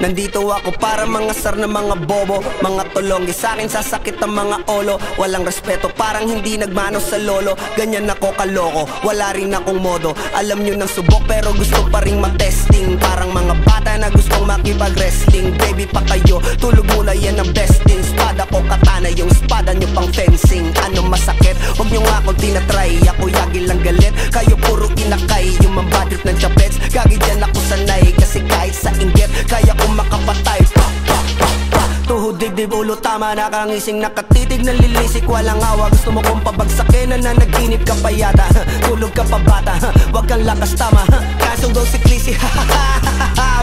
Nandito ako para mangasar ng mga bobo, mga tulonggi, sa'kin sasakit ang mga olo. Walang respeto, parang hindi nagmano sa lolo. Ganyan ako kaloko, wala rin akong modo. Alam nyo ng subok pero gusto pa rin matesting. Parang mga bata na gustong makipag-wrestling. Baby pa kayo, tulog muna yan ang besting. Spada ko katana, yung spada nyo pang fencing. Ano masakit? Huwag nyo nga akong tinatry. Ako yagi lang galit, kayo puro inakay. Yung mambadrit ng chapets, gagi dyan ako sanay. Kasi kahit sa inggit, kaya kong makapatay. Tuhod, dibdib, ulo, tama, nakangising, nakatitig, nalilisik, walang awa. Gusto mo kong pabagsakin, nananaginip ka pa yata. Tulog ka pa bata, wag kang lakas tama. Kasong daw si Clissy,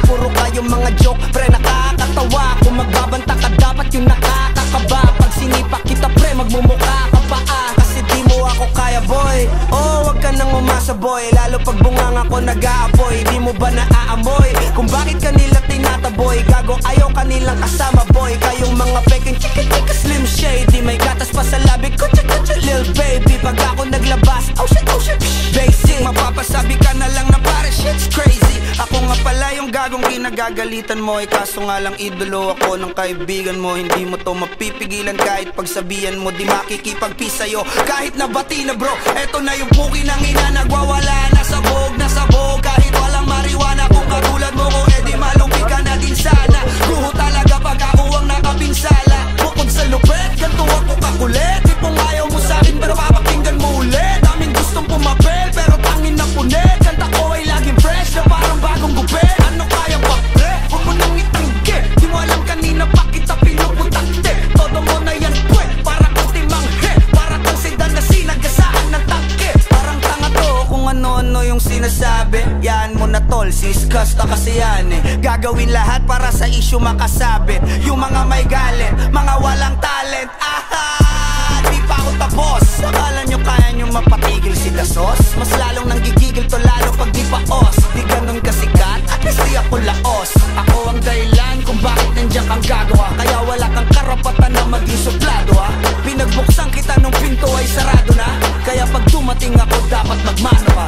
puro kayong mga joke, pre nakakatawa. Kung magbabanta ka dapat yung nakakakaba. Pag sinipa kita pre, magmumukha ka pa kasi di mo ako kaya boy. Oh, wag ka nang umasa boy, lalo pag bungang ako nag-aapoy. Di mo ba naaamoy kung bakit kanila tinataboy? Gago ayaw kanilang kasama boy. Kayong mga peking chika-chika slim shady, may gatas pa sa labi ko, chika-chika lil baby. Pag ako naglabas, oh shit, basic. Mapapasabi ka na lang na pare shit's crazy. Ako nga pala yung gagong kinagagalitan mo. Kaso nga lang idolo ako ng kaibigan mo. Hindi mo to mapipigilan kahit pagsabihan mo. Di makikipagpis sa'yo kahit nabati na bro. Eto na yung puki ng ina, nagwawala na sabog. Kahit walang mariwana, kung katulad mo ko edi malumpi ka na din sana. Guho talaga pag ako ang nakapinsala. Bukod sa lupet, ganto ako kakulit. Tipong ayaw mo sa'kin pero papakinggan mo ulit. Daming gustong pumapel pero tangin na punit. Kanta ko ay laging fresh na parang bagong gupit. Ano kaya ba pre? Huwag mo nang itangge. Di mo alam kanina pa kita pinuputakte. Todo mo na yan pwe, para kang timanghe. Para kang sedan na sinagasaan ng tangke. Parang tanga to kung ano-ano yung sinasabi. Yan mo na tol, siskas na kasi yan Gagawin lahat para sa issue makasabit. Yung mga may galit, mga walang talent. Di pa ako tapos. Akala nyo kaya nyo mapatigil si Dasos? Mas lalong nanggigigil to lalo pag di pa os. Di ganun kasikat, at least di ako laos. Ako ang dahilan kung bakit nandiyan kang gagawa. Kaya wala kang karapatan na maging suplado Pinagbuksan kita nung pinto ay sarado na. Kaya pag dumating ako dapat magmano ka.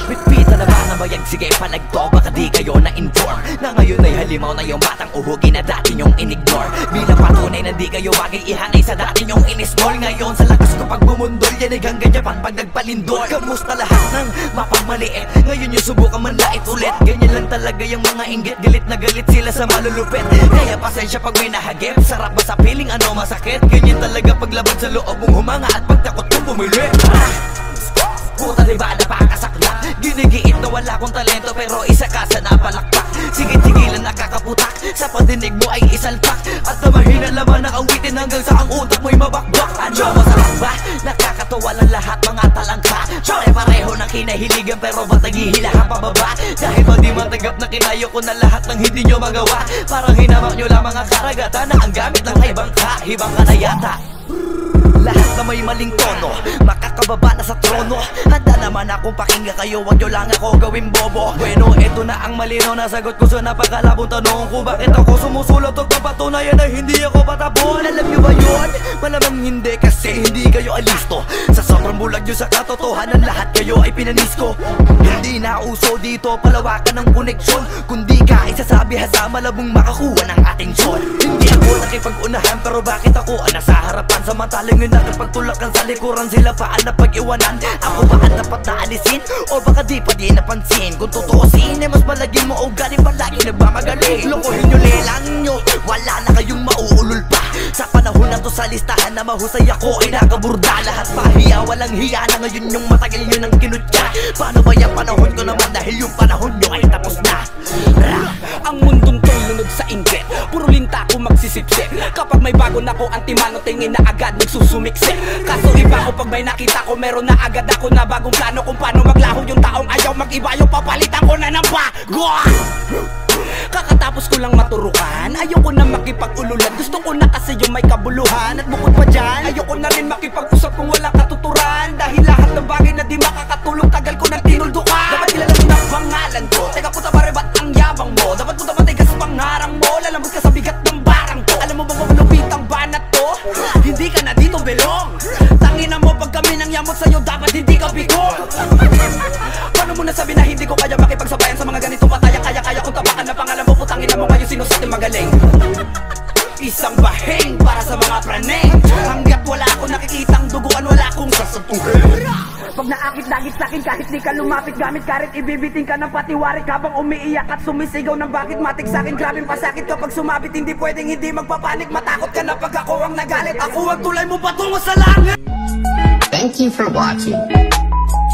Pitpita na ba na bayag? Sige palagto, baka di kayo na-inform na ngayon ay halimaw na yung batang uhugi na dati nyong in-ignore. Bilang patunay na di kayo bagay ihanay sa dati nyong in-small. Ngayon sa lakas ko pag bumundol, yan ay hanggang Japan pag nagpalindol. Kamusta lahat ng mapagmaliit? Ngayon yung subukan manlait ulit. Ganyan lang talaga yung mga inggit, galit na galit sila sa malulupit. Kaya pasensya pag may nahagip, sarap ba sa piling ano masakit? Ganyan talaga paglaban sa loob mong humanga at pagtakot mong bumili. Puta diba napakasakla? Ginigiit na wala kong talento pero isa ka sa napalakpak. Sige-sigilan nakakaputak, sa padinig mo ay isalpak. At na mahina laman ang awitin hanggang sa ang utak mo'y mabakbak. Ano masarap ba? Nakakatawa lang lahat mga talangka. Pare-pareho ng kinahiligan pero ba't naghihilahan pababa? Dahil ba di matanggap na kinayo ko na lahat ng hindi nyo magawa? Parang hinamak nyo lang mga karagatan na ang gamit lang ay bangka. Hibang ka na yata. Lahat na may maling tono, makakababa na sa trono. Handa naman akong pakinggan kayo, wag nyo lang ako gawin bobo. Bueno, eto na ang malino na sagot ko sa napakalabong tanong ko. Bakit ako sumusulat at papatunayan na hindi ako patapon? Alam nyo ba yun? Malamang hindi kasi hindi kayo alisto. Sa sobrang bulag nyo sa katotohanan, lahat kayo ay pinanisko. Hindi na uso dito palawakan ng koneksyon, kundi ka isasabi sa malabong makakuha ng atensyon. Hindi ako nakipag-unahan pero bakit ako ang nasa harapan? Samantalang yun nakipagtulakan sa likuran, sila pa ang napag-iwanan. Ako ba ang dapat na alisin? O baka di pa di napansin? Kung tutuusin ay mas malagin mo o galing palagi nagmamagaling. Lokohin nyo lelang nyo, wala na kayong mauulol pa. Sa panahon na to sa listahan na mahusay ako ay nakaburda. Lahat pahiya, walang hiya na ngayon yung matagal nyo nang kinutya. Paano ba yung panahon ko naman dahil yung panahon nyo ay tapos na? Ang mundong to'y lunod sa inggit, puro linta ko magsisipsip. Kapag may bago na ko antimano, tingin na agad nagsusumiksik. Kaso iba ko pag may nakita ko, meron na agad ako na bagong plano kung paano maglaho yung taong ayaw mag-iba. Yung papalitan ko na ng bago. Kakatapos ko lang maturukan, ayoko na makipag-ululan. Gusto ko na kasi yung may kabuluhan. At bukod pa dyan, ayoko na rin makipag-usap kung walang katuturan. Dahil lahat ng bagay na di makakatulong, tagal ko nang tinuldukan. Dapat kilala mo na pangalan ko. Teka puta pare, ba't ang yabang mo? Dapat puta matigas pangarang mo. Lalambot ka sa bigat ng barang ko. Alam mo ba malupit ang banat to? Hindi ka na dito belong. Tangina mo pag kami nang yamot sa'yo, dapat hindi ka bigo. Paano mo nasabi na hindi ko kaya makipagsabayan sa mga ganitong pataya? Kaya kung tapakan na pangalan mo, putangin na mo kayo si sino sa atin magaling. Isang bahing para sa mga praneng. Hanggat wala akong nakikitang duguan, wala akong sasapuhin. Pag naakit-dagit sa'kin kahit di ka lumapit, gamit karit ibibiting ka ng patiwarik habang umiiyak at sumisigaw ng bakit matik sa'kin. Grabing pasakit kapag sumabit, hindi pwedeng hindi magpapanik. Matakot ka na pag ako ang nagalit, ako ang tulay mo patungo sa langit. Thank you for watching.